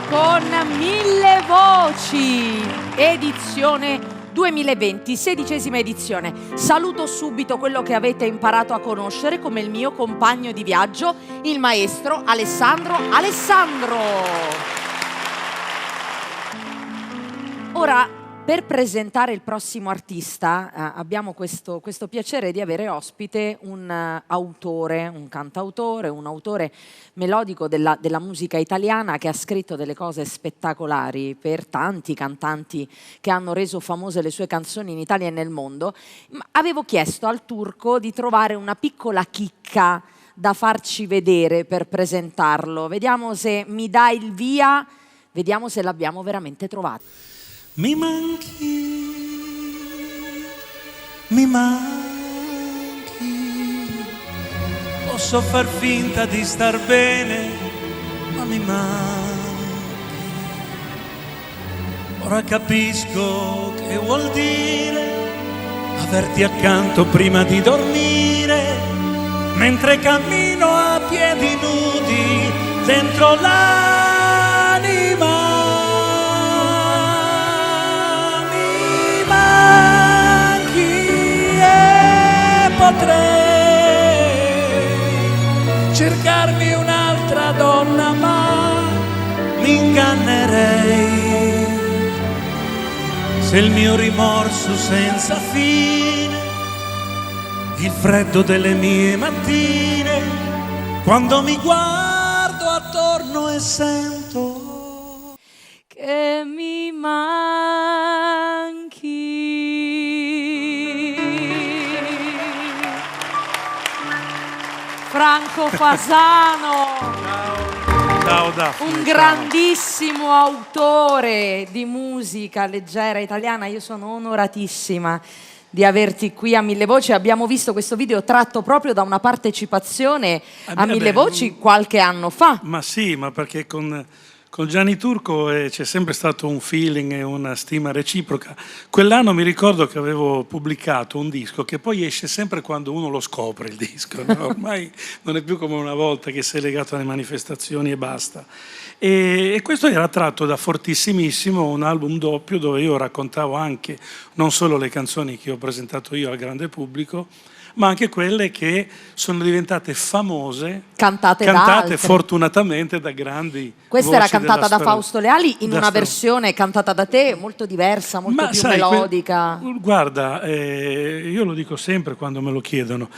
con Mille Voci, edizione 2020, 16ª edizione. Saluto subito quello che avete imparato a conoscere come il mio compagno di viaggio, il maestro Alessandro Alessandro. Ora, per presentare il prossimo artista, abbiamo questo piacere di avere ospite un autore, un cantautore, un autore melodico della musica italiana che ha scritto delle cose spettacolari per tanti cantanti che hanno reso famose le sue canzoni in Italia e nel mondo. Avevo chiesto al Turco di trovare una piccola chicca da farci vedere per presentarlo. Vediamo se mi dà il via, vediamo se l'abbiamo veramente trovato. Mi manchi, mi manchi, posso far finta di star bene, ma mi manchi. Ora capisco che vuol dire averti accanto prima di dormire, mentre cammino a piedi nudi dentro l'anima. Potrei cercarmi un'altra donna, ma mi ingannerei se il mio rimorso senza fine, il freddo delle mie mattine, quando mi guardo attorno e sento che mi manchi. Franco Fasano, ciao Daphne, un grandissimo autore di musica leggera italiana. Io sono onoratissima di averti qui a Mille Voci. Abbiamo visto questo video tratto proprio da una partecipazione a Mille Voci qualche anno fa. Ma sì, ma perché con Gianni Turco c'è sempre stato un feeling e una stima reciproca. Quell'anno mi ricordo che avevo pubblicato un disco che poi esce sempre quando uno lo scopre il disco, no? Ormai non è più come una volta che sei legato alle manifestazioni e basta. E questo era tratto da Fortissimissimo, un album doppio dove io raccontavo anche non solo le canzoni che ho presentato io al grande pubblico, ma anche quelle che sono diventate famose, cantate fortunatamente da grandi Questa era voci cantata da storia. Fausto Leali in una versione cantata da te molto diversa, molto più melodica. Guarda, io lo dico sempre quando me lo chiedono.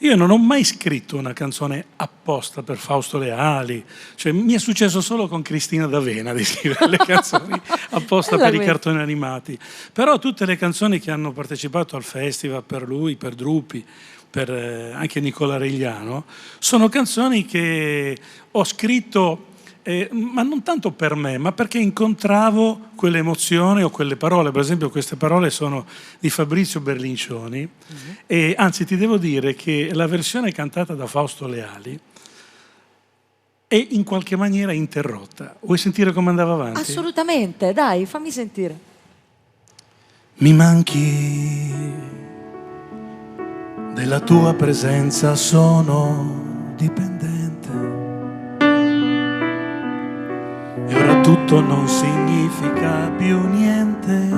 Io non ho mai scritto una canzone apposta per Fausto Leali, cioè mi è successo solo con Cristina D'Avena di scrivere le canzoni apposta per i cartoni animati. Però tutte le canzoni che hanno partecipato al festival per lui, per Drupi, per anche Nicola Regliano, sono canzoni che ho scritto ma non tanto per me, ma perché incontravo quelle emozioni o quelle parole. Per esempio queste parole sono di Fabrizio Berlincioni, e anzi ti devo dire che la versione cantata da Fausto Leali è in qualche maniera interrotta. Vuoi sentire come andava avanti? Assolutamente, dai, fammi sentire. Mi manchi, della tua presenza sono dipendente. E ora tutto non significa più niente.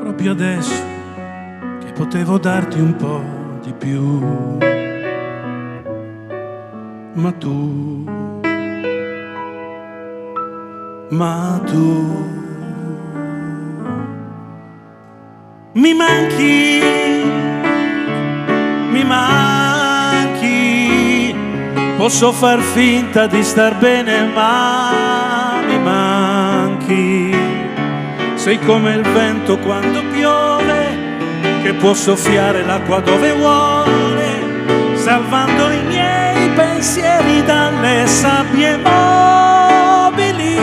Proprio adesso che potevo darti un po' di più. Ma tu mi manchi, mi manchi. Posso far finta di star bene, ma mi manchi. Sei come il vento quando piove, che può soffiare l'acqua dove vuole, salvando i miei pensieri dalle sabbie mobili.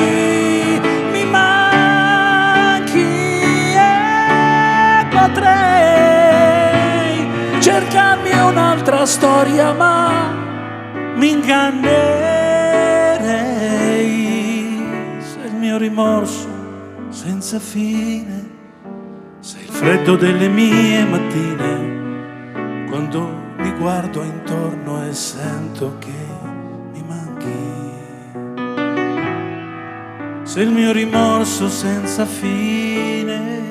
Mi manchi e potrei cercarmi un'altra storia, ma mi ingannerei se il mio rimorso senza fine, se il freddo delle mie mattine, quando mi guardo intorno e sento che mi manchi. se il mio rimorso senza fine,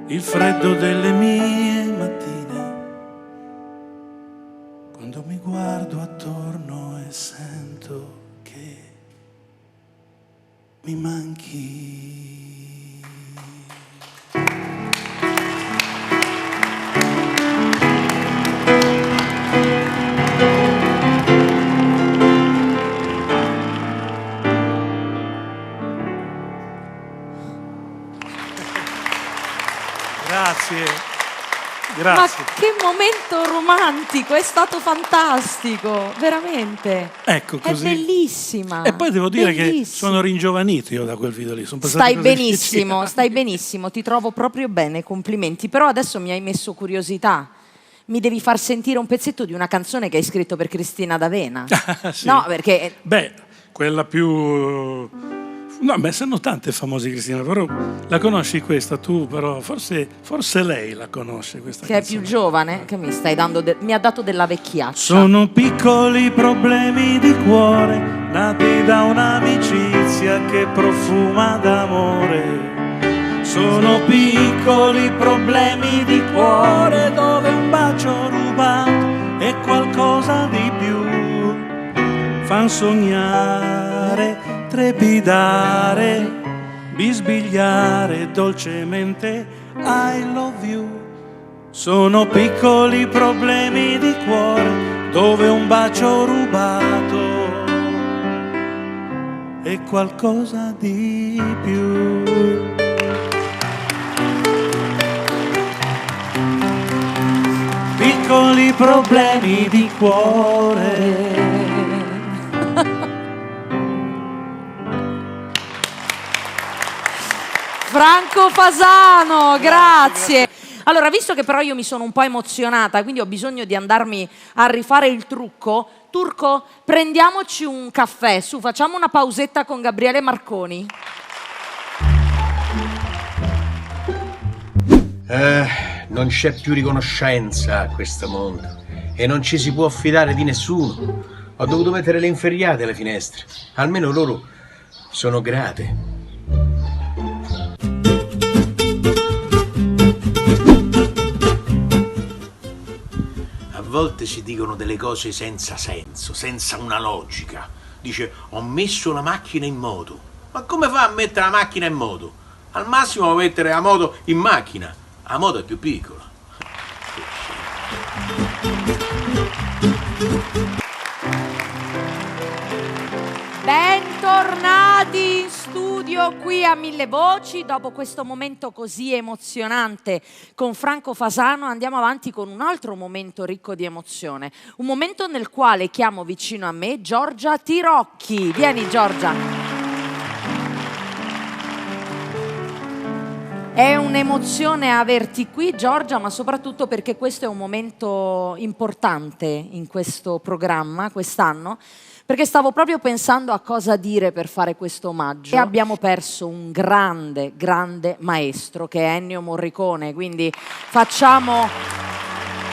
il freddo delle mie mattine, quando mi guardo attorno e sento che mi manchi. Grazie. Ma che momento romantico, è stato fantastico, veramente. Ecco, così. È bellissima. E poi devo dire bellissima. che sono ringiovanito io da quel video lì. Stai benissimo, ti trovo proprio bene, complimenti. Però adesso mi hai messo curiosità. Mi devi far sentire un pezzetto di una canzone che hai scritto per Cristina D'Avena. Sì. No, perché... Beh, quella più... No, beh, sono tante famose Cristina, però la conosci questa tu, però forse lei la conosce questa che canzone. È più giovane, che mi stai dando mi ha dato della vecchiaccia. Sono piccoli problemi di cuore, nati da un'amicizia che profuma d'amore. Sono piccoli problemi di cuore dove un bacio rubato è qualcosa di più. Fan sognare, trepidare, bisbigliare dolcemente I love you. Sono piccoli problemi di cuore dove un bacio rubato è qualcosa di più. Piccoli problemi di cuore. Franco Fasano, grazie. Allora, visto che però io mi sono un po' emozionata, quindi ho bisogno di andarmi a rifare il trucco, Turco, prendiamoci un caffè, su, facciamo una pausetta con Gabriele Marconi. Non c'è più riconoscenza a questo mondo e non ci si può fidare di nessuno. Ho dovuto mettere le inferriate alle finestre, almeno loro sono grate. A volte si dicono delle cose senza senso, senza una logica. Dice, ho messo la macchina in moto. Ma come fa a mettere la macchina in moto? Al massimo può mettere la moto in macchina. La moto è più piccola. Bentornati in studio qui a Mille Voci. Dopo questo momento così emozionante con Franco Fasano andiamo avanti con un altro momento ricco di emozione. Un momento nel quale chiamo vicino a me Giorgia Tirocchi. Vieni Giorgia. È un'emozione averti qui Giorgia, ma soprattutto perché questo è un momento importante in questo programma quest'anno. Perché stavo proprio pensando a cosa dire per fare questo omaggio. E abbiamo perso un grande, grande maestro che è Ennio Morricone, quindi facciamo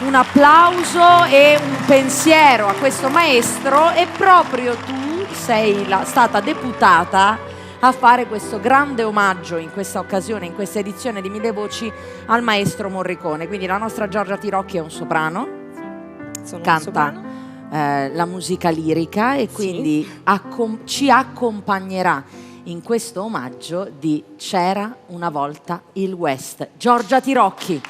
un applauso e un pensiero a questo maestro e proprio tu sei stata deputata a fare questo grande omaggio in questa occasione, in questa edizione di Mille Voci al maestro Morricone. Quindi la nostra Giorgia Tirocchi è un soprano, canta la musica lirica e quindi ci accompagnerà in questo omaggio di C'era una volta il West. Giorgia Tirocchi.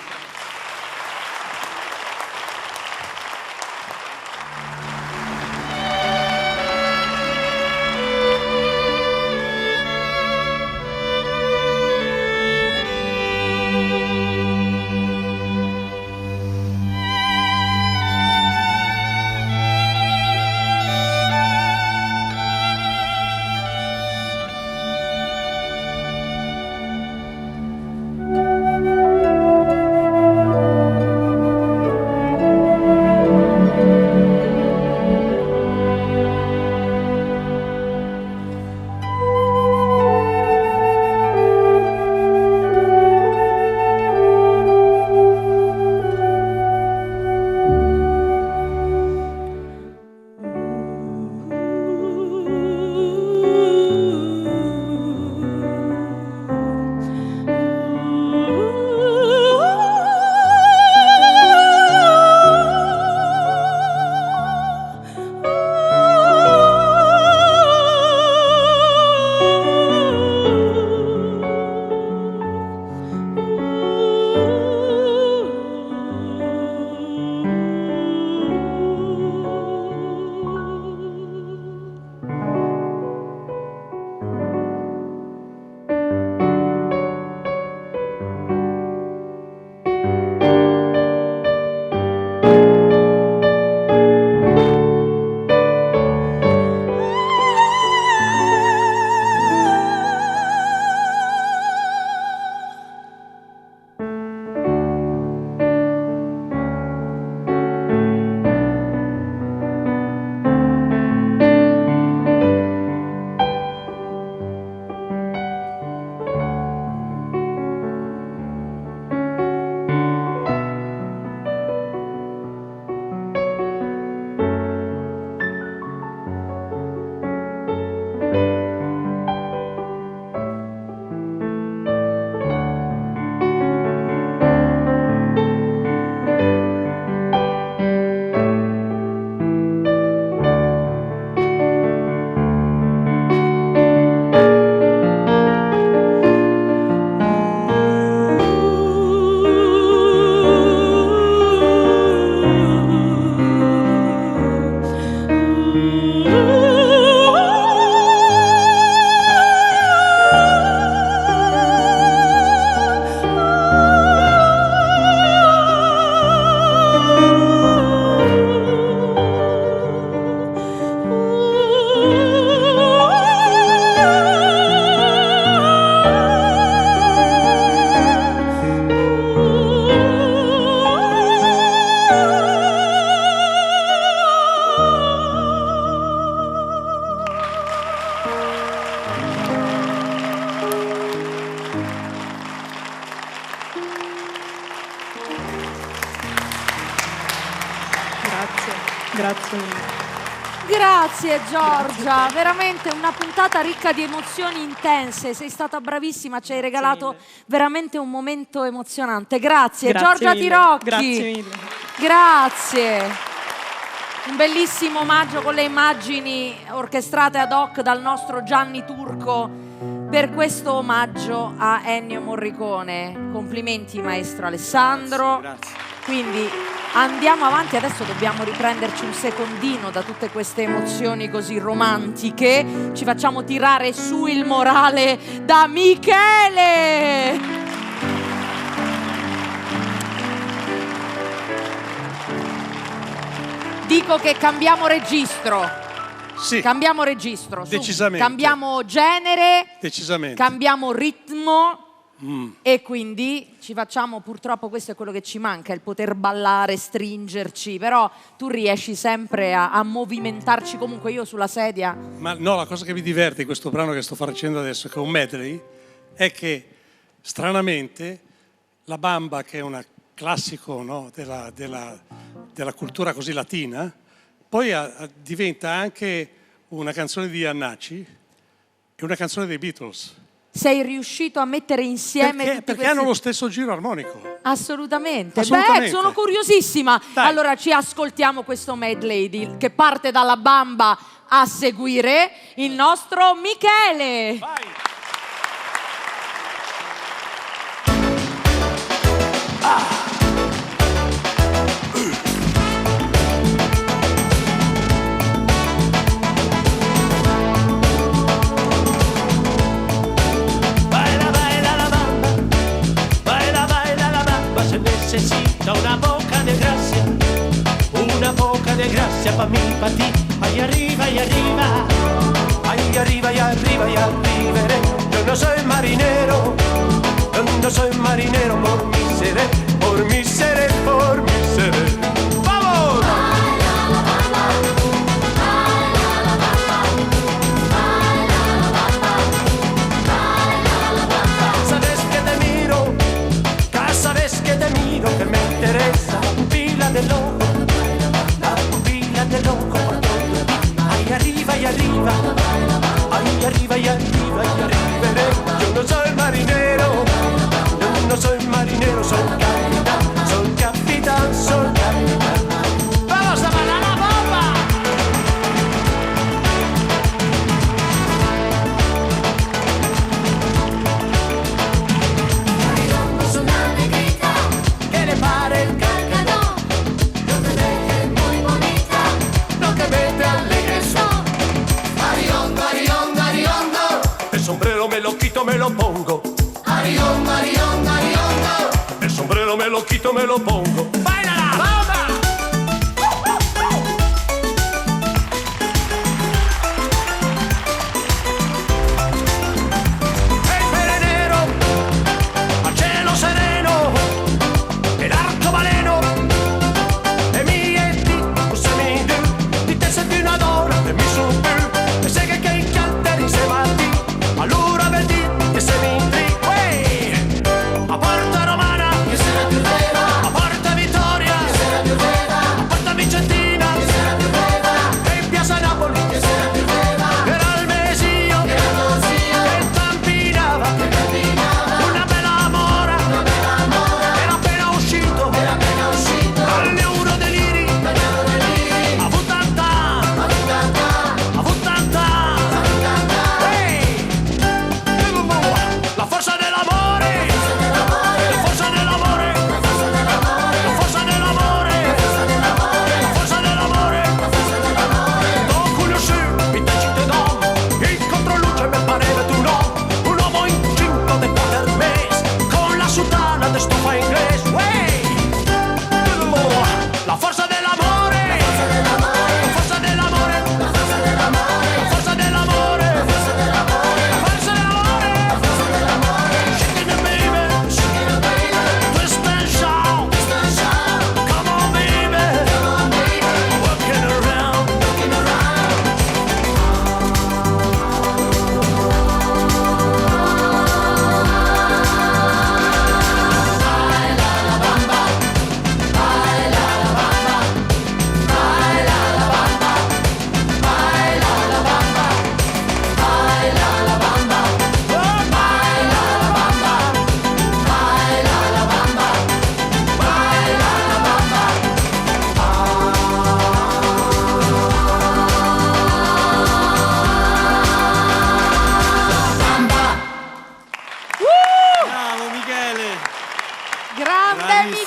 Grazie mille. Grazie Giorgia, veramente una puntata ricca di emozioni intense, sei stata bravissima, ci hai regalato veramente un momento emozionante. Grazie Giorgia mille. Tirocchi. Grazie mille. Grazie. Un bellissimo omaggio con le immagini orchestrate ad hoc dal nostro Gianni Turco per questo omaggio a Ennio Morricone. Complimenti maestro Alessandro. Grazie. Quindi andiamo avanti, adesso dobbiamo riprenderci un secondino da tutte queste emozioni così romantiche. Ci facciamo tirare su il morale da Michele. Dico che cambiamo registro. Sì. Cambiamo registro. Su. Decisamente. Cambiamo genere. Decisamente. Cambiamo ritmo. E quindi ci facciamo, purtroppo questo è quello che ci manca, il poter ballare, stringerci, però tu riesci sempre a movimentarci. Comunque io sulla sedia. Ma no, la cosa che mi diverte in questo brano che sto facendo adesso, che è un medley, è che stranamente la bamba, che è un classico, no, della cultura così latina, poi diventa anche una canzone di Iannacci e una canzone dei Beatles. Sei riuscito a mettere insieme Perché hanno lo stesso giro armonico. Assolutamente. Assolutamente. Beh, sono curiosissima. Dai. Allora ci ascoltiamo questo medley che parte dalla bamba a seguire il nostro Michele. Vai. Necesita una poca de gracia pa' mi, pa' ti, ahí arriba, ahí arriba, ahí arriba, ahí arriba, ahí arriveré. Yo no soy marinero, yo no soy marinero, por mi seré, por mi seré, por mi seré. ¡Vamos! Sabes que te miro, cada vez que te miro que me interesa la pupila del ojo, la pupila del ojo por todo. Ahí arriba, ahí arriba, ahí arriba, ahí arriba, ahí arriveré. Yo no soy marinero, yo no soy marinero, soy capitán, soy capitán, soy capitán. ¡Vamos a bailar la bomba! ¿Qué le pare el cángano? No te dejes muy bonita, no te mete alegre son. Ariondo, ariondo, ariondo. El sombrero me lo quito, me lo pongo. Ariondo, ariondo, ariondo. El sombrero me lo quito, me lo pongo. ¡Báilala! ¡Vamos! El perenero, a cielo sereno, el arcobaleno, e mi e ti, usami di te senti una donna, e mi su più, e sei che incanta insieme a ti, allora vedi che sei mi intri, a Porta Romana, che sei più vera, a Porta Vittoria.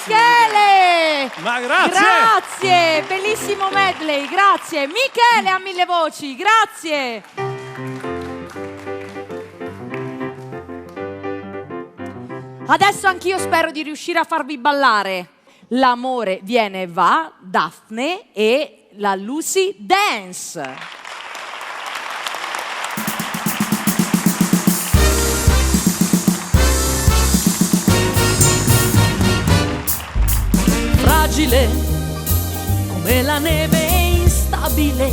Michele! Ma grazie! Grazie! Bellissimo medley, grazie! Michele a 1000 voci, grazie! Adesso anch'io spero di riuscire a farvi ballare L'amore viene e va, Daphne e la Lucy Dance. Fragile come la neve, instabile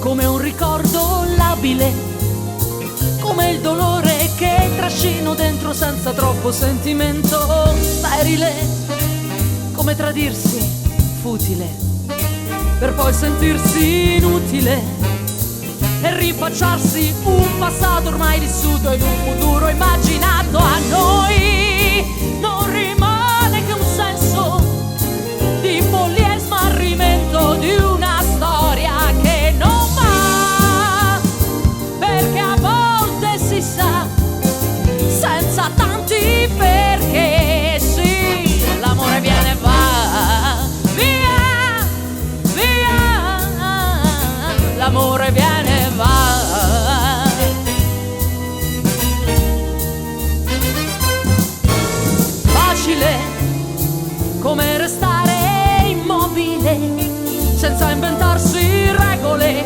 come un ricordo labile, come il dolore che trascino dentro senza troppo sentimento, sterile come tradirsi, futile per poi sentirsi inutile e rifacciarsi un passato ormai vissuto ed un futuro immaginato. A noi non rimane che un senso di follia e smarrimento di una storia che non va, perché a volte si sa senza tanti perché. Sì, l'amore viene e va, via, via, l'amore viene e va. Facile come restare immobile senza inventarsi regole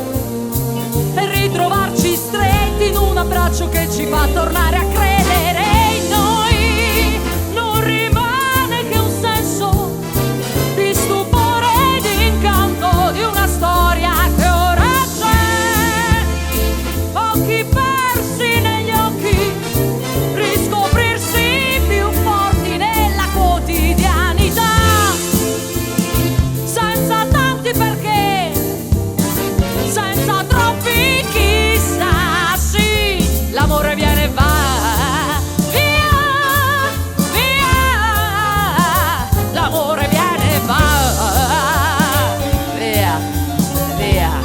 e ritrovarci stretti in un abbraccio che ci fa tornare a credere. In noi non rimane che un senso di stupore e di incanto di una storia che ora c'è, occhi persi negli occhi, riscoprirsi più forti nella quotidianità, senza tanti perché, senza troppi chissà. Sì, l'amore viene e va, via, via, l'amore viene e va, via, via.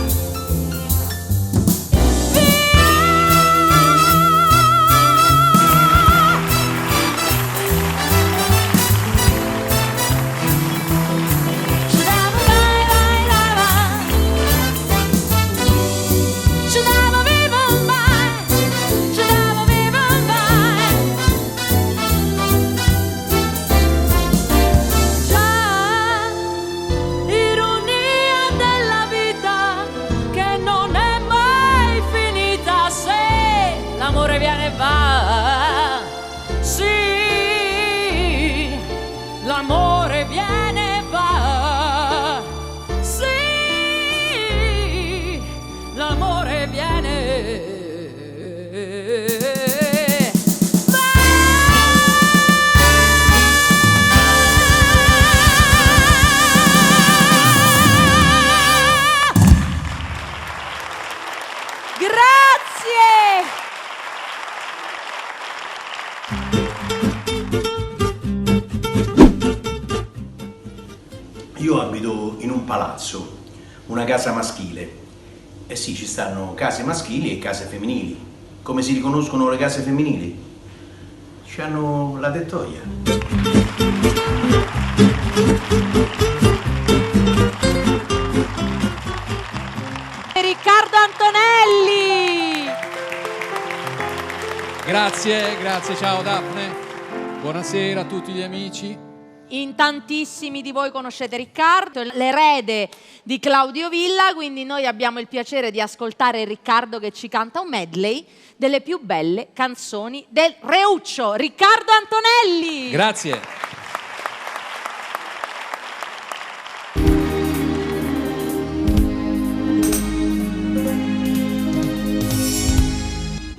Ironia della vita che non è mai finita. Se l'amore viene e va, sì, l'amore viene e va, sì, l'amore viene. Grazie! Io abito in un palazzo, una casa maschile. Eh sì, ci stanno case maschili e case femminili. Come si riconoscono le case femminili? C'hanno la tettoia. Riccardo Antonelli! Grazie, ciao Daphne. Buonasera a tutti gli amici. In tantissimi di voi conoscete Riccardo, l'erede di Claudio Villa, quindi noi abbiamo il piacere di ascoltare Riccardo che ci canta un medley delle più belle canzoni del Reuccio. Riccardo Antonelli! Grazie.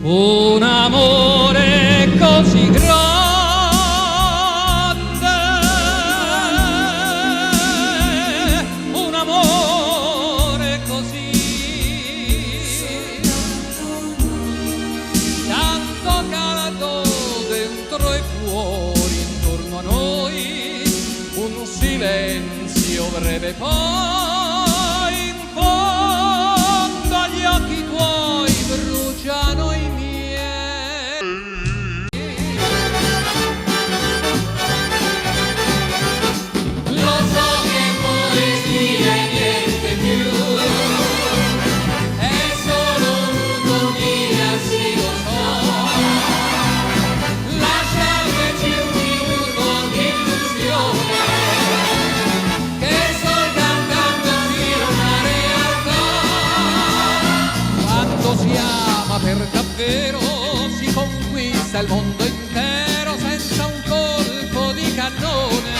Un amore così grande, un amore così, tanto calato dentro e fuori intorno a noi, un silenzio breve poi in fondo agli occhi tuoi bruciano i miei. per davvero si conquista il mondo intero senza un colpo di cannone.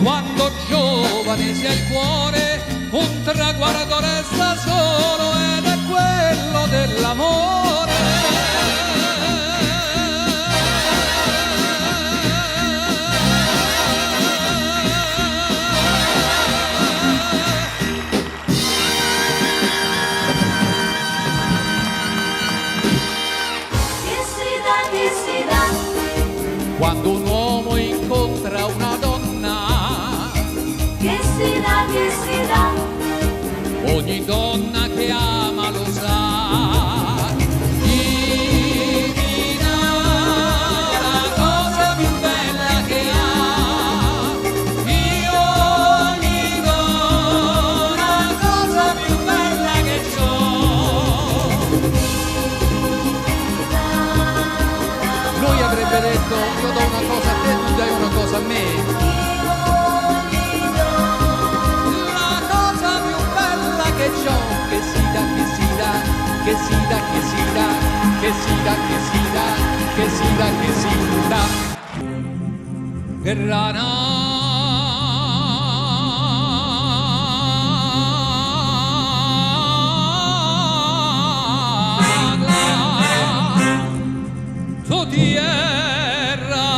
Quando giovane si ha il cuore, un traguardo resta solo ed è quello dell'amore. Quando un uomo incontra una donna, che si dà, ogni donna che ama lo sa, chi dà la cosa più bella che ha, io gli do la cosa più bella che c'ho. Lui avrebbe detto: io do una cosa a te, tu dai una cosa a me. La cosa più bella che c'ho, che si dà, che si dà, che si dà, che si dà, che si dà, che si dà, che si dà, che si dà. Grana. Tu tierra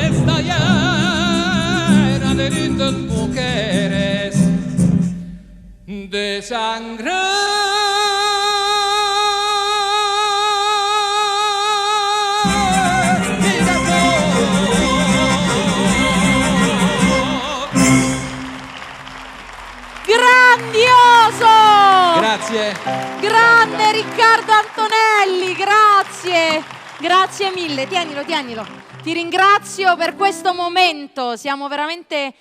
esta llena de lindas mujeres, de sangre y de amor. Grandioso! Grazie. Grande Riccardo Antonelli, grazie, grazie mille, tienilo. Ti ringrazio per questo momento, siamo veramente,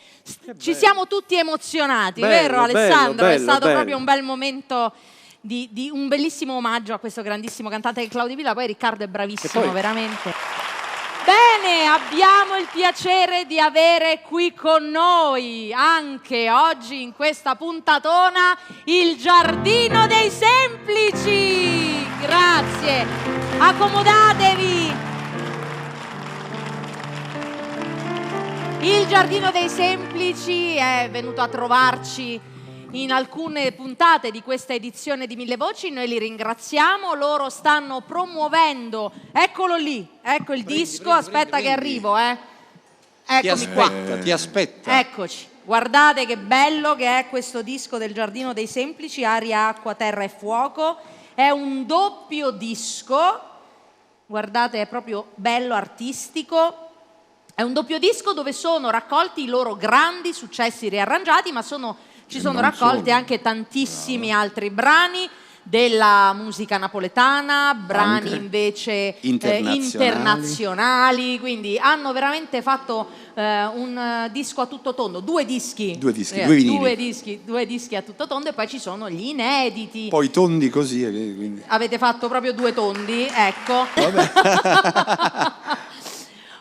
ci siamo tutti emozionati, vero Alessandro? È stato proprio un bel momento di un bellissimo omaggio a questo grandissimo cantante che è Claudio Villa, poi Riccardo è bravissimo, veramente. Bene, abbiamo il piacere di avere qui con noi anche oggi in questa puntatona il Giardino dei Semplici. Grazie, accomodatevi. Il Giardino dei Semplici è venuto a trovarci in alcune puntate di questa edizione di Mille Voci, noi li ringraziamo, loro stanno promuovendo, eccolo lì, ecco il disco, aspetta che arrivo, eccomi qua. Ti aspetta. Eccoci, guardate che bello che è questo disco del Giardino dei Semplici, Aria, Acqua, Terra e Fuoco, è un doppio disco, guardate è proprio bello, artistico. È un doppio disco dove sono raccolti i loro grandi successi riarrangiati, ma ci sono raccolti anche tantissimi altri brani della musica napoletana, brani invece internazionali, quindi hanno veramente fatto un disco a tutto tondo, due dischi a tutto tondo, e poi ci sono gli inediti. Poi tondi così. Quindi. Avete fatto proprio due tondi, ecco.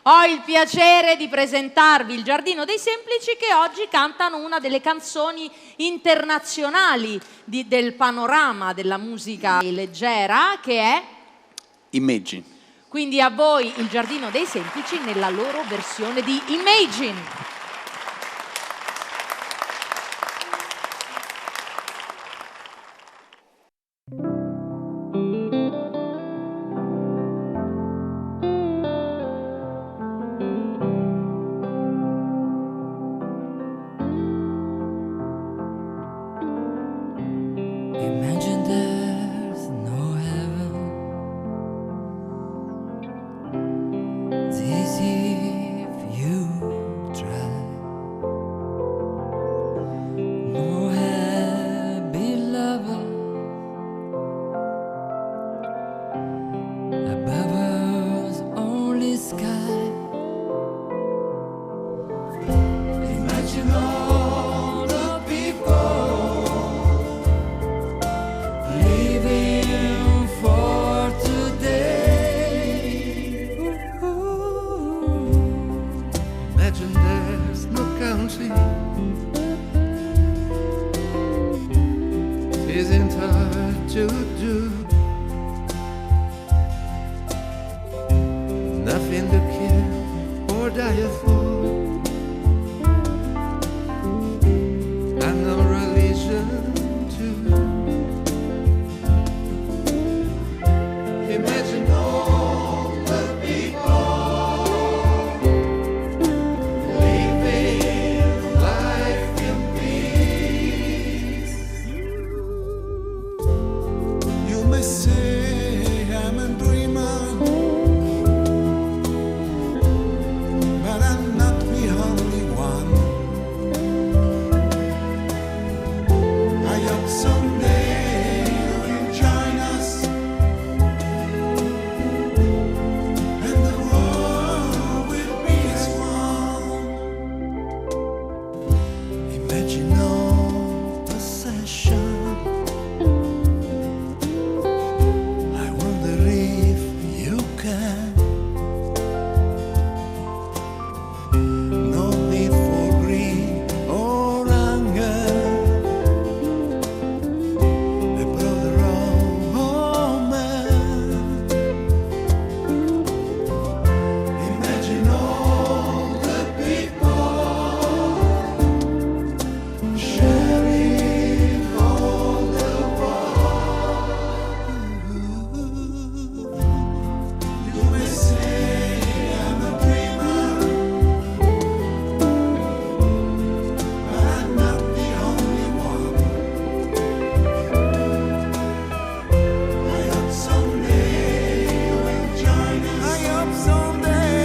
Ho il piacere di presentarvi il Giardino dei Semplici, che oggi cantano una delle canzoni internazionali del panorama della musica leggera, che è Imagine. Quindi a voi il Giardino dei Semplici nella loro versione di Imagine. Imagine there's no heaven. It's easy if you try. isn't hard to do. Nothing to kill or die for, and no religion too. Imagine all the people living life in peace. You may say I'm a dreamer, but I'm not the only one. I hope someday you'll join us, and the world will be as one. Imagine all possession. I wonder if you can. No need for greed or anger. A brother or man. Imagine all the people sharing all the world. You may say I'm a dreamer, but I'm not the only one. I hope someday you'll join us. I hope someday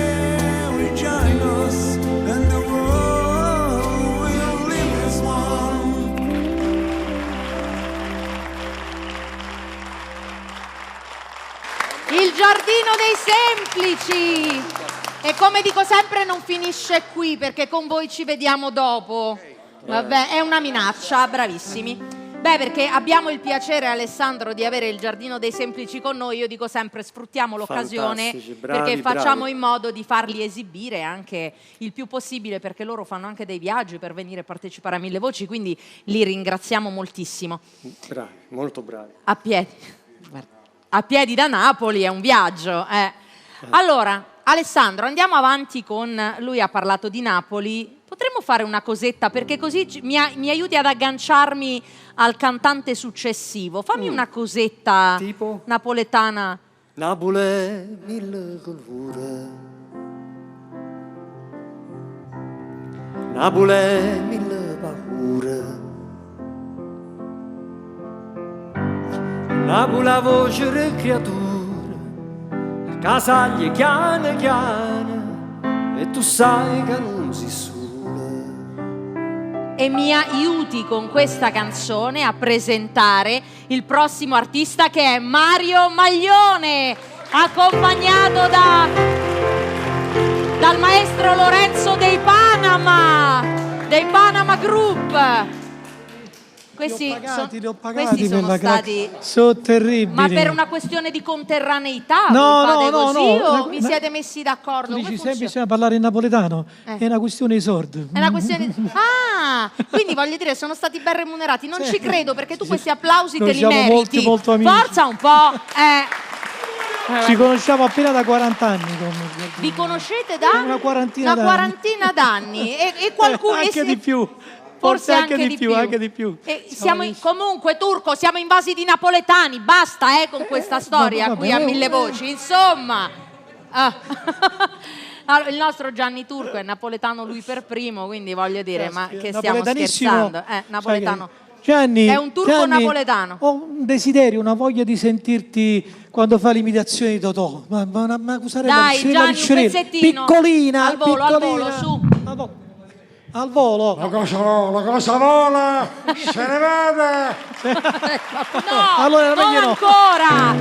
you'll join us, and the world will live as one. Il giardino dei semplici. E come dico sempre, non finisce qui, perché con voi ci vediamo dopo. Vabbè, è una minaccia, bravissimi. Beh, perché abbiamo il piacere, Alessandro, di avere il giardino dei semplici con noi. Io dico sempre, sfruttiamo l'occasione, Fantastici, bravi, perché facciamo bravi. in modo di farli esibire anche il più possibile, perché loro fanno anche dei viaggi per venire a partecipare a Mille Voci, quindi li ringraziamo moltissimo. Bravi, molto bravi. A piedi, guarda, a piedi da Napoli è un viaggio. Allora, Alessandro, andiamo avanti con... Lui ha parlato di Napoli. Potremmo fare una cosetta, perché così mi aiuti ad agganciarmi al cantante successivo. Fammi una cosetta Tipo? napoletana. Napoli, mille colore. Napoli, mille paure. Napoli, la voce delle creature, casaglie chiane chiane, e tu sai che non si suona. E mi aiuti con questa canzone a presentare il prossimo artista, che è Mario Maglione, accompagnato dal maestro Lorenzo dei Panama Group. Questi li ho pagati questi sono per la stati... Sono terribili. Ma per una questione di conterraneità No, voi fate no, così, no, o vi siete messi d'accordo? Tu Come dici funziona? sempre bisogna parlare in napoletano, è una questione di sordi. È una questione di... Ah, quindi voglio dire, sono stati ben remunerati. Non ci credo, perché tu questi applausi Noi te li siamo meriti. molto amici. Forza un po'. Ci conosciamo appena da 40 anni. Vi conoscete da? Una quarantina d'anni. E qualcuno... Anche di più. Forse anche di più. Anche di più. E comunque, Turco, siamo invasi di napoletani. Basta con questa storia vabbè, qui a Mille Voci. Insomma... Allora, il nostro Gianni Turco è napoletano lui per primo, quindi voglio dire, ma che stiamo scherzando? Napoletano. Gianni, è un turco Gianni, napoletano. Ho un desiderio, una voglia di sentirti quando fa l'imitazione di Totò. Ma cosa Dai, Gianni, un pezzettino. Piccolina, al volo, piccolina. su. Al volo. La cosa vola, se ne vede. No, allora, non ancora.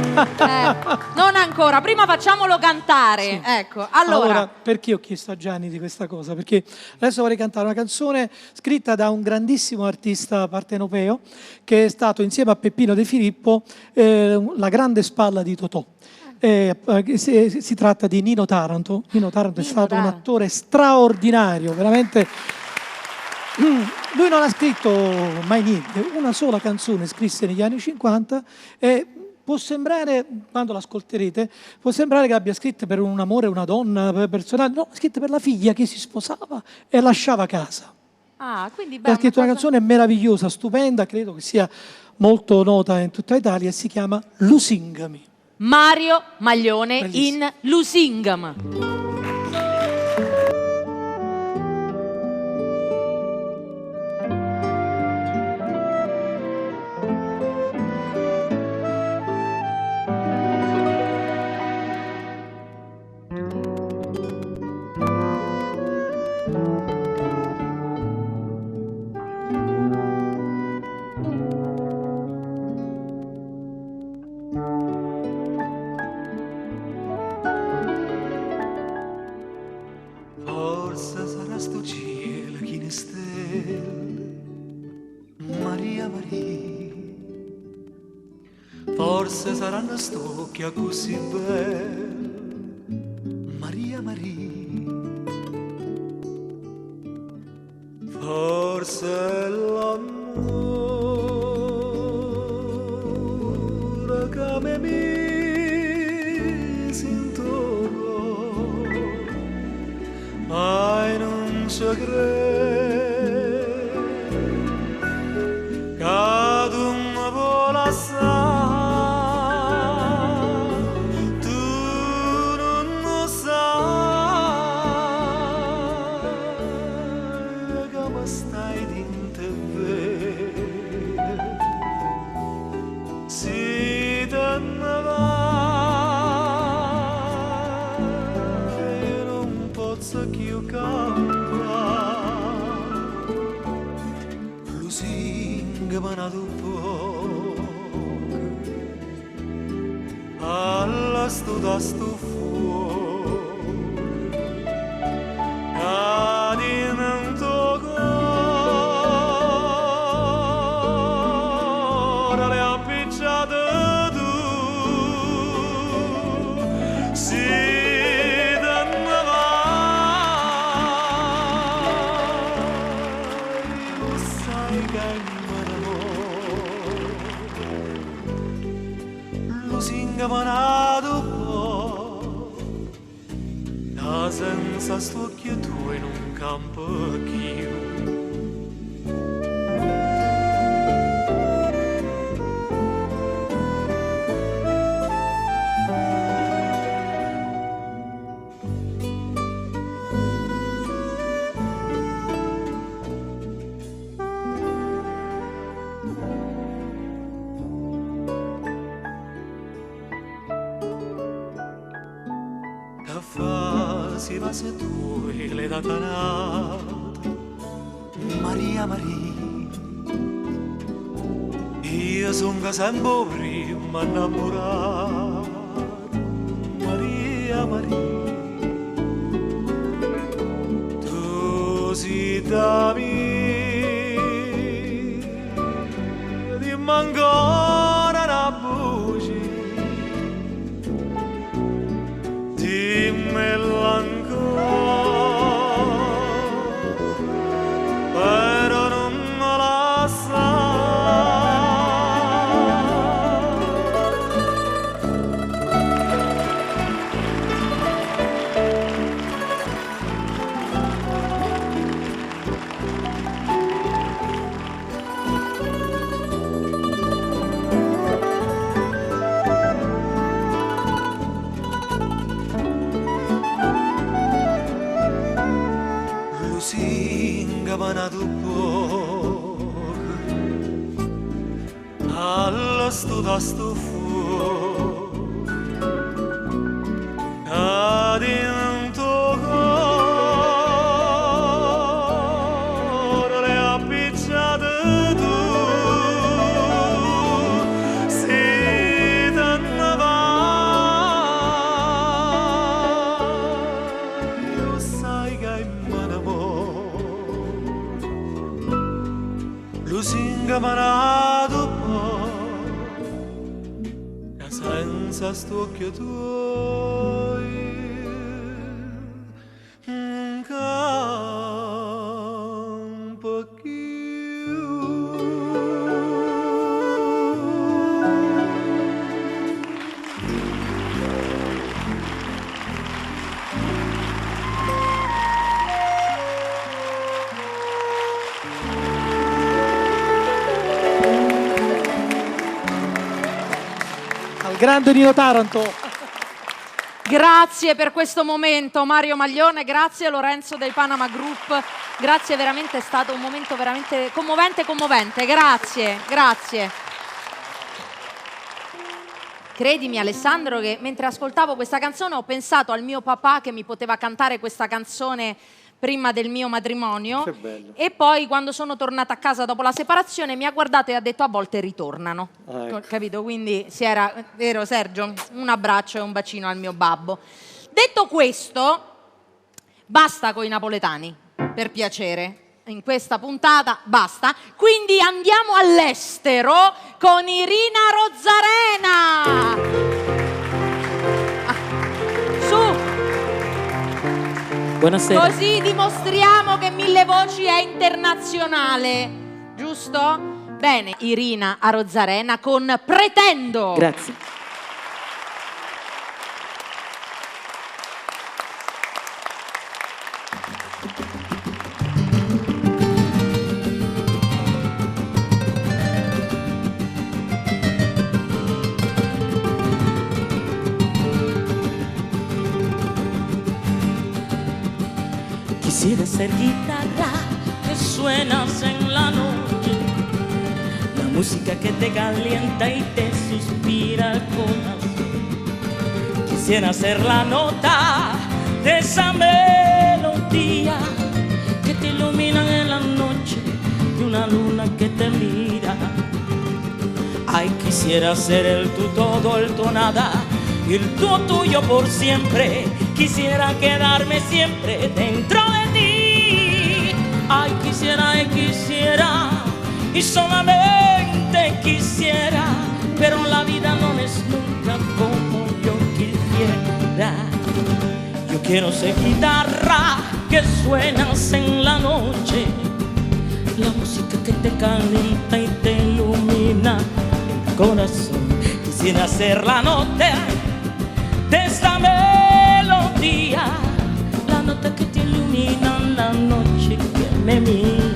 Non ancora. Prima facciamolo cantare. Sì. Ecco, allora, perché ho chiesto a Gianni di questa cosa? Perché adesso vorrei cantare una canzone scritta da un grandissimo artista partenopeo che è stato, insieme a Peppino De Filippo, la grande spalla di Totò. Si tratta di Nino Taranto. Nino Taranto è stato un attore straordinario, veramente Lui non ha scritto mai niente, una sola canzone scrisse negli anni 50 e può sembrare, quando l'ascolterete, può sembrare che abbia scritto per un amore, una donna, personale. No, ha scritto per la figlia che si sposava e lasciava casa. Ah, quindi Ha scritto una canzone meravigliosa, stupenda, credo che sia molto nota in tutta Italia, e si chiama Lusingami. Mario Maglione Bellissimo. in Lusingam. Forse sarà sto cielo chi ne stelle, Maria Maria. Forse saranno stocchia così belle, Maria Maria. Forse l'amore che mi mise intorno, ai non ci credo, che tu mi vuoi lasciare, tu non lo sai, che mi stai dentro bene, si te ne vai, non posso più cantare, Lusingami un poco, alla studa sto fuoco, ad in tuo cuore le appicciate tu, si te ne vai, lo sai che mi innamoro, Lusingami un po', da senza st'occhio tu in un campo chiuso. Che fa si va se tu le da canata, Maria Maria. Io son che sempre prima innamorato, Maria Maria. Tu sei da me, dimmi ancora una voce, dimmelo ancora, però non me la sai. Lusingami un poco, alla studa sto fuoco, ad in tuo cuore le appicciate tu, si te ne vai, lo sai che mi innamoro, Lusingami un po', che senza st'occhio tuo in campo Grande Nino Taranto. Grazie per questo momento Mario Maglione, grazie Lorenzo del Panama Group, grazie, veramente è stato un momento veramente commovente, grazie. Credimi Alessandro che mentre ascoltavo questa canzone ho pensato al mio papà che mi poteva cantare questa canzone prima del mio matrimonio. Che bello. E poi quando sono tornata a casa dopo la separazione mi ha guardato e ha detto a volte ritornano. Ecco. Capito? Quindi si era, vero Sergio? Un abbraccio e un bacino al mio babbo. Detto questo, basta coi napoletani, per piacere. In questa puntata basta. Quindi andiamo all'estero con Irina Rozzarena. Su! Buonasera. Così dimostriamo che Mille Voci è internazionale, giusto? Bene, Irina a Rozzarena con Pretendo. Grazie. Quisiera ser guitarra que suenas en la noche, la música que te calienta y te suspira el corazón. Quisiera ser la nota de esa melodía que te ilumina en la noche de una luna que te mira. Ay, quisiera ser el tu todo, el tu nada, y el tú tuyo por siempre. Quisiera quedarme siempre dentro de ti. Ay, quisiera y quisiera, y solamente quisiera, pero la vida no es nunca como yo quisiera. Yo quiero ser guitarra que suenas en la noche, la música que te calienta y te ilumina el corazón. Quisiera ser la nota de esta melodía, la nota que te ilumina la noche que me miras.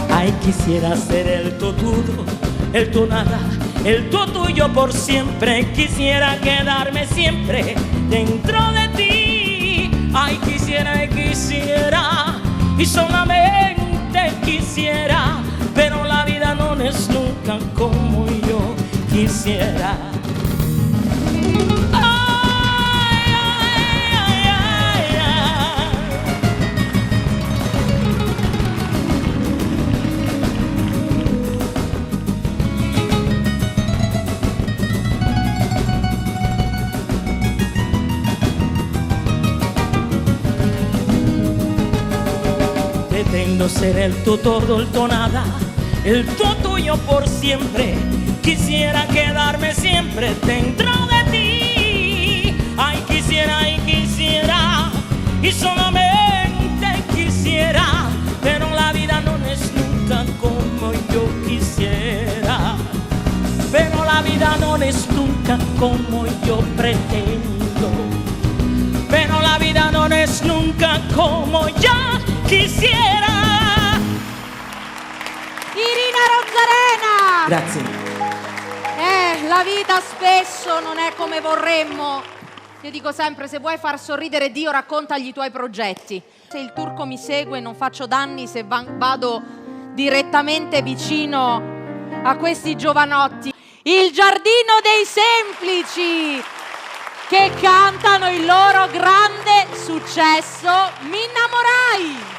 Ay, quisiera ser el tu todo, el tu nada, el tu tuyo por siempre. Quisiera quedarme siempre dentro de ti. Ay, quisiera y quisiera, y solamente quisiera, pero la vida no es nunca como yo quisiera. Pretendo ser el tu todo, el tu nada, el tu tuyo por siempre. Quisiera quedarme siempre dentro de ti. Ay, quisiera y quisiera, y solamente quisiera, pero la vida no es nunca como yo quisiera. Pero la vida no es nunca como yo pretendo. Pero la vida no es nunca como yo quisiera. Irina Rozzarena! Grazie. La vita spesso non è come vorremmo. Io dico sempre, se vuoi far sorridere Dio, raccontagli i tuoi progetti. Se il turco mi segue, non faccio danni se vado direttamente vicino a questi giovanotti. Il Giardino dei Semplici, che cantano il loro grande successo Mi innamorai.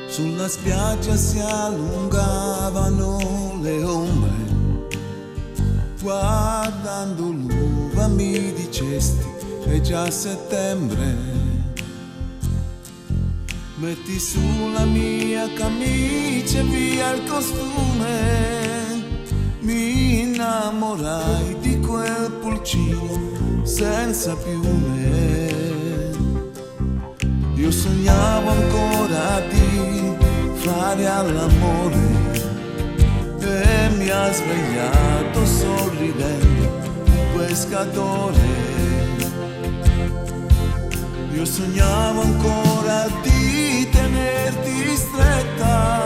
Sulla spiaggia si allungavano le ombre, guardando l'uva mi dicesti è già settembre. Metti sulla mia camicia e via il costume, mi innamorai di quel pulcino senza piume. Io sognavo ancora di fare all'amore mi ha svegliato sorridendo pescatore. Io sognavo ancora di tenerti stretta,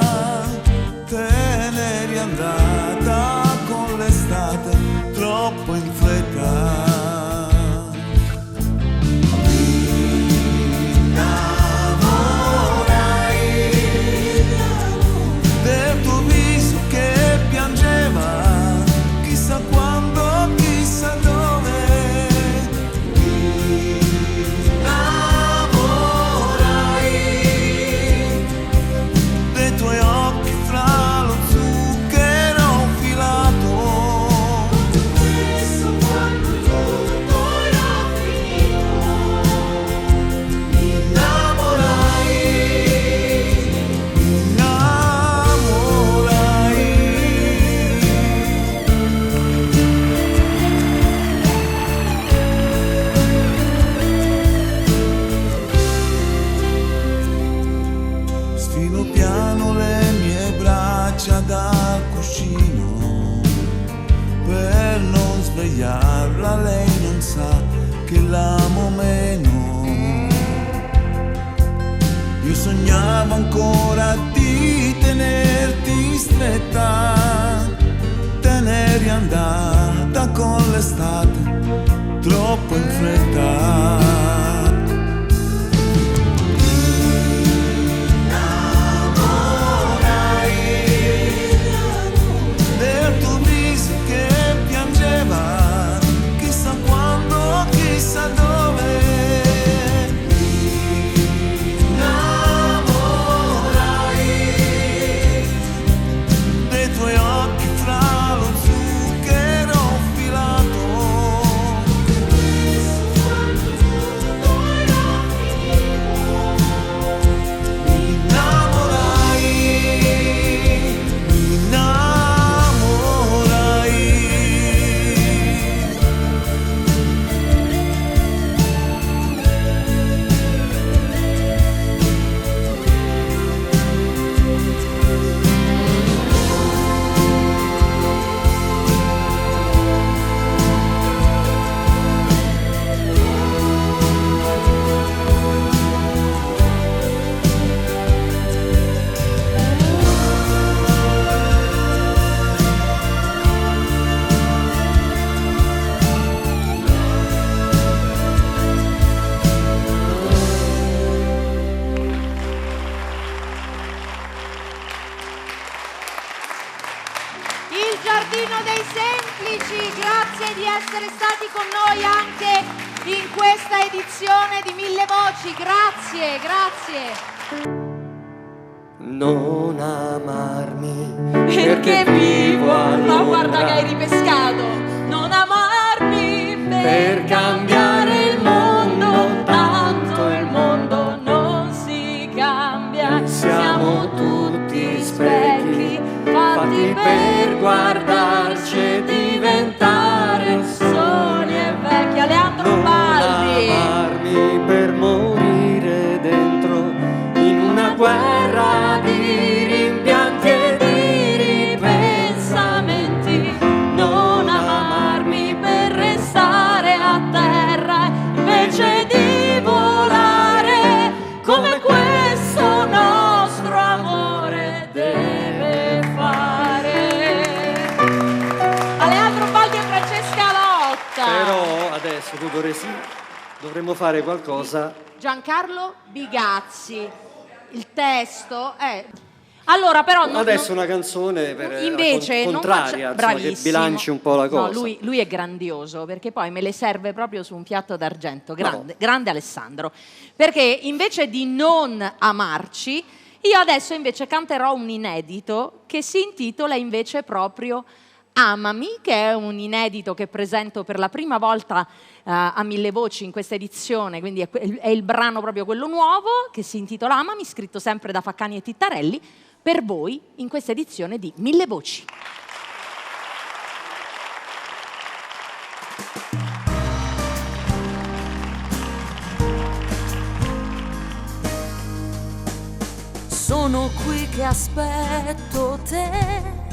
te ne eri andata con l'estate troppo in fretta. Del tuo viso che piangeva, chissà quando, chissà dove. Innamorai dei tuoi occhi fra lo zucchero filato. Questo quando tutto era finito. Innamorai. Sfilo piano le mie braccia dal cuscino per non svegliarla, lei non sa che l'amo meno. Io sognavo ancora di tenerti stretta, te ne eri andata con l'estate troppo in fretta. Del tuo viso che piangeva, chissà quando, chissà dove. Innamorai dei tuoi occhi fra lo zucchero filato. Il Giardino dei Semplici, grazie di essere stati con noi anche in questa edizione di Mille Voci, grazie, grazie. Non amarmi Perché vivo Ma guarda che hai all'ombra ripescato. Non amarmi per cambiare il mondo, tanto il mondo non si cambia. siamo tutti specchi fatti per guardarci e diventare soli e vecchi. Leandro non Baldi. amarmi per morire dentro in una guerra di rimpianti e di ripensamenti. Non amarmi per restare a terra invece di volare come questo nostro amore deve fare. Aleandro Baldi e Francesca Lotta. Però adesso tu dovremmo fare qualcosa. Giancarlo Bigazzi. Il testo è... Allora, però... Adesso una canzone per invece contraria, non faccia... insomma, che Bravissimo. bilanci un po' la cosa. No, lui è grandioso, perché poi me le serve proprio su un piatto d'argento. Grande, grande Alessandro. Perché invece di non amarci, io adesso invece canterò un inedito che si intitola invece proprio Amami, che è un inedito che presento per la prima volta a Mille Voci in questa edizione, quindi è il brano proprio quello nuovo, che si intitola Amami, scritto sempre da Faccani e Tittarelli, per voi in questa edizione di Mille Voci. Sono qui che aspetto te,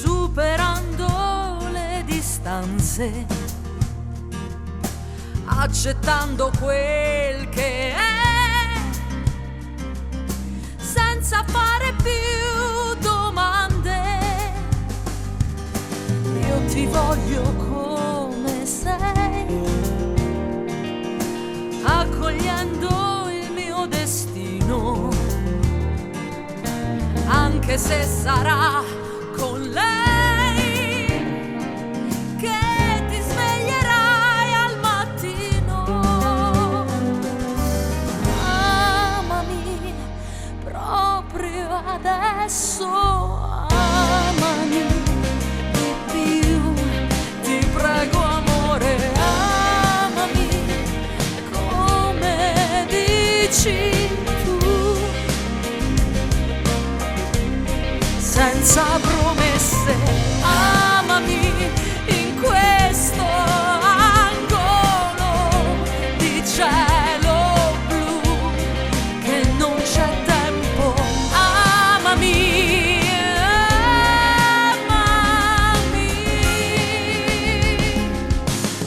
superando le distanze, accettando quel che è, senza fare più domande. Io ti voglio come sei, accogliendo il mio destino, anche se sarà con lei che ti sveglierai al mattino. Amami proprio adesso, amami di più, ti prego amore, amami come dici tu, senza promesse, amami in questo angolo di cielo blu, che non c'è tempo, amami, amami.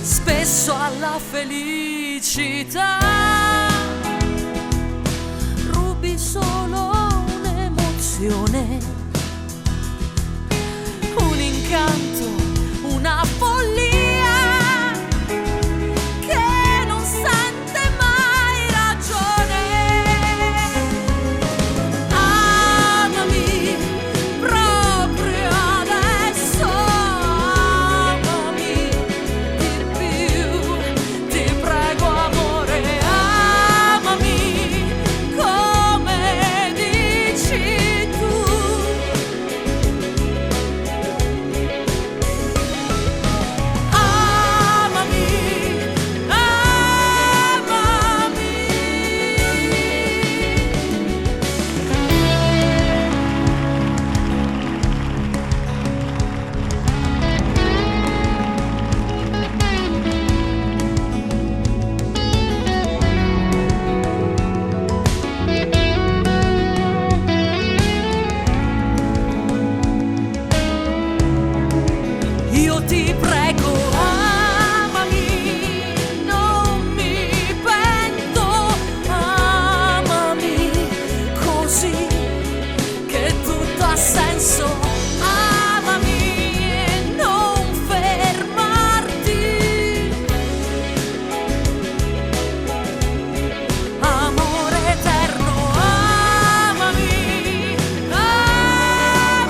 Spesso alla felicità rubi solo un'emozione, un incanto, una follia che non sente mai ragione. Amami proprio adesso, amami di più, ti prego amore, amami come dici tu. Io ti prego, amami, non mi pento, amami così che tutto ha senso, amami e non fermarti, amore eterno, amami, amami.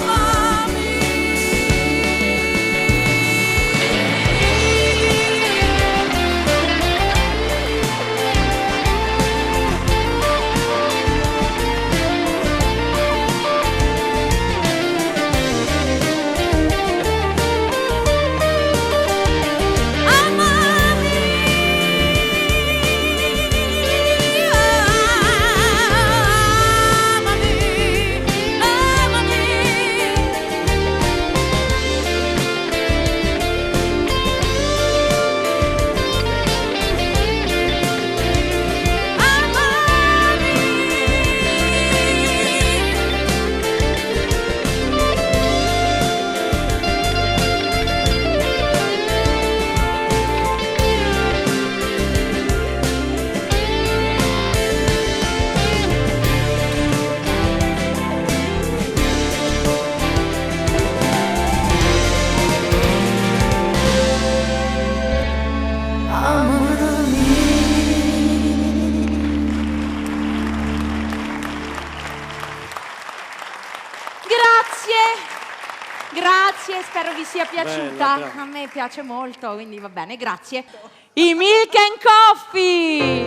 Grazie, spero vi sia piaciuta. Bella. A me piace molto, quindi va bene, grazie. I Milk and Coffee.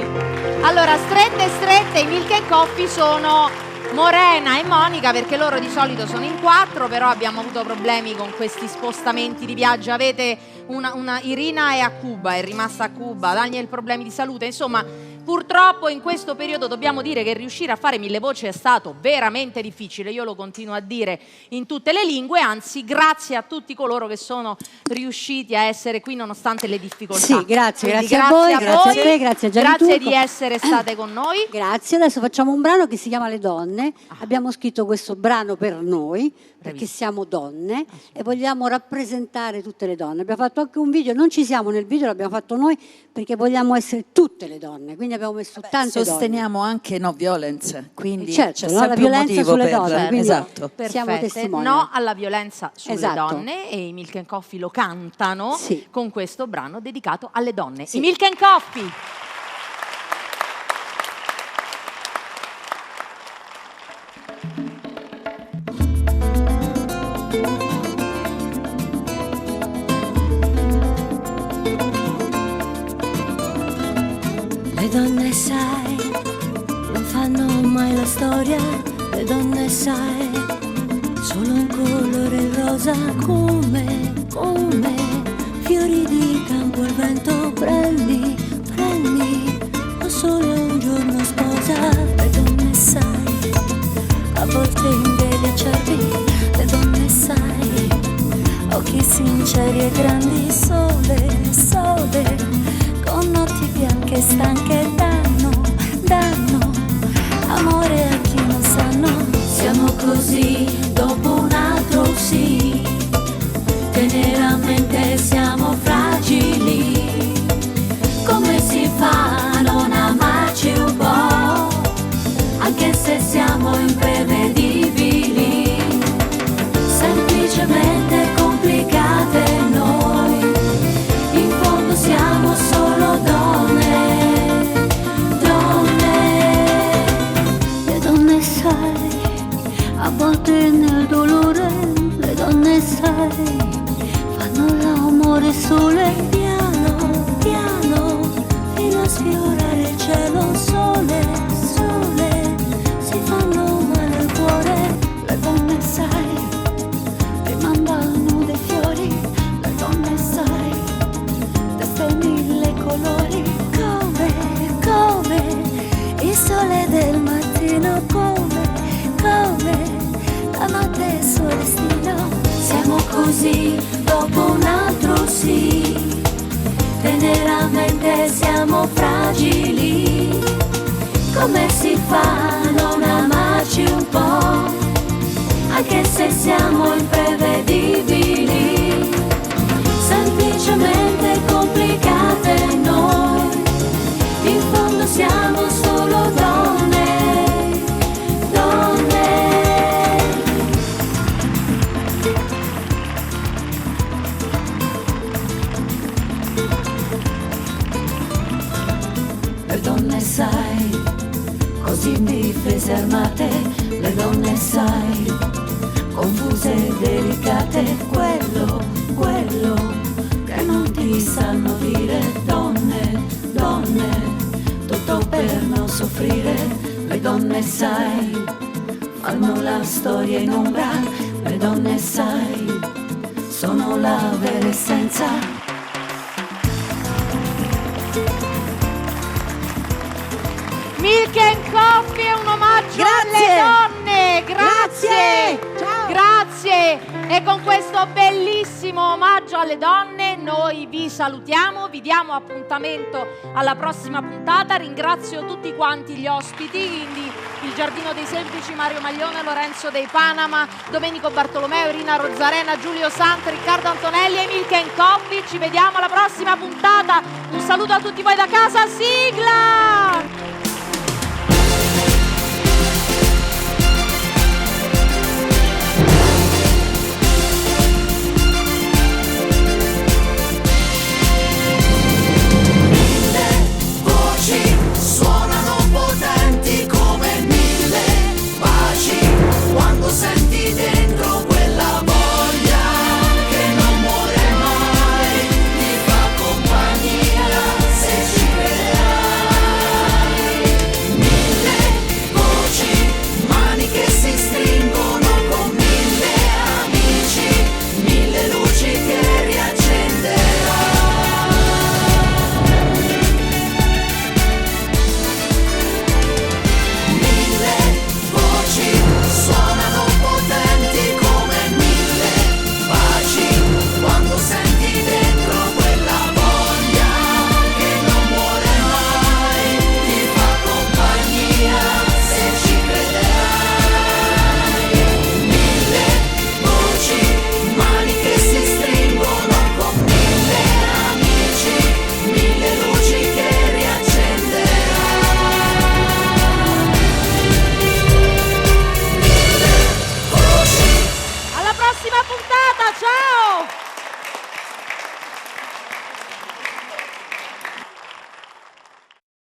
Allora, strette, i Milk and Coffee sono Morena e Monica, perché loro di solito sono in 4, però abbiamo avuto problemi con questi spostamenti di viaggio. Avete una Irina è a Cuba, è rimasta a Cuba, Daniel problemi di salute, insomma Purtroppo in questo periodo dobbiamo dire che riuscire a fare 1000 voci è stato veramente difficile, io lo continuo a dire in tutte le lingue, anzi grazie a tutti coloro che sono riusciti a essere qui nonostante le difficoltà. Sì, grazie, Quindi grazie a voi, grazie a te, grazie a Gianni grazie Turco. di essere state con noi. Grazie, adesso facciamo un brano che si chiama Le donne. Abbiamo scritto questo brano per noi, perché siamo donne e vogliamo rappresentare tutte le donne. Abbiamo fatto anche un video, non ci siamo nel video, l'abbiamo fatto noi perché vogliamo essere tutte le donne, quindi abbiamo messo tante sosteniamo anche no violence, quindi certo, c'è no, sempre la un violenza motivo sulle per donne, quindi esatto. siamo Perfette. testimoni. No alla violenza sulle Esatto. donne e i Milk and Coffee lo cantano Sì. con questo brano dedicato alle donne. I Milk and Coffee! Le donne sai, non fanno mai la storia, le donne sai, solo un colore rosa come fiori di campo al vento, prendi, ma solo un giorno sposa. Le donne sai, a volte invede acerbi, le donne sai, occhi sinceri e grandi, sole, con notti bianche stanche danno amore a chi non sanno. Siamo così dopo un altro sì, teneramente siamo fragili. Come si fa a non amarci un po', anche se siamo imprevedibili, semplicemente complicate noi, in fondo siamo solo donne, le donne sai, a volte nel dolore, le donne sai, fanno l'amore sole, piano, fino a sfiorare il cielo, sole, si fanno male al cuore, le donne sai, rimandano dei fiori, le donne sai, teste mille colori, come il sole del mattino, come la notte è il suo destino. Siamo così dopo un altro sì, teneramente siamo fragili. Come si fa a non amarci un po', anche se siamo imprevedibili, semplicemente complicate noi, in fondo siamo solo donne. Le donne sai, così indifese armate, le donne sai, confuse e delicate, quello che non ti sanno dire, donne, tutto per non soffrire, le donne sai, fanno la storia in ombra, le donne sai, sono la vera essenza. Milk and Coffee è un omaggio alle donne, grazie. E con questo bellissimo omaggio alle donne noi vi salutiamo, vi diamo appuntamento alla prossima puntata. Ringrazio tutti quanti gli ospiti, quindi il Giardino dei Semplici, Mario Maglione, Lorenzo dei Panama, Domenico Bartolomeo, Irina Rozzarena, Giulio Sant, Riccardo Antonelli e Milk and Coffee. Ci vediamo alla prossima puntata. Un saluto a tutti voi da casa, sigla!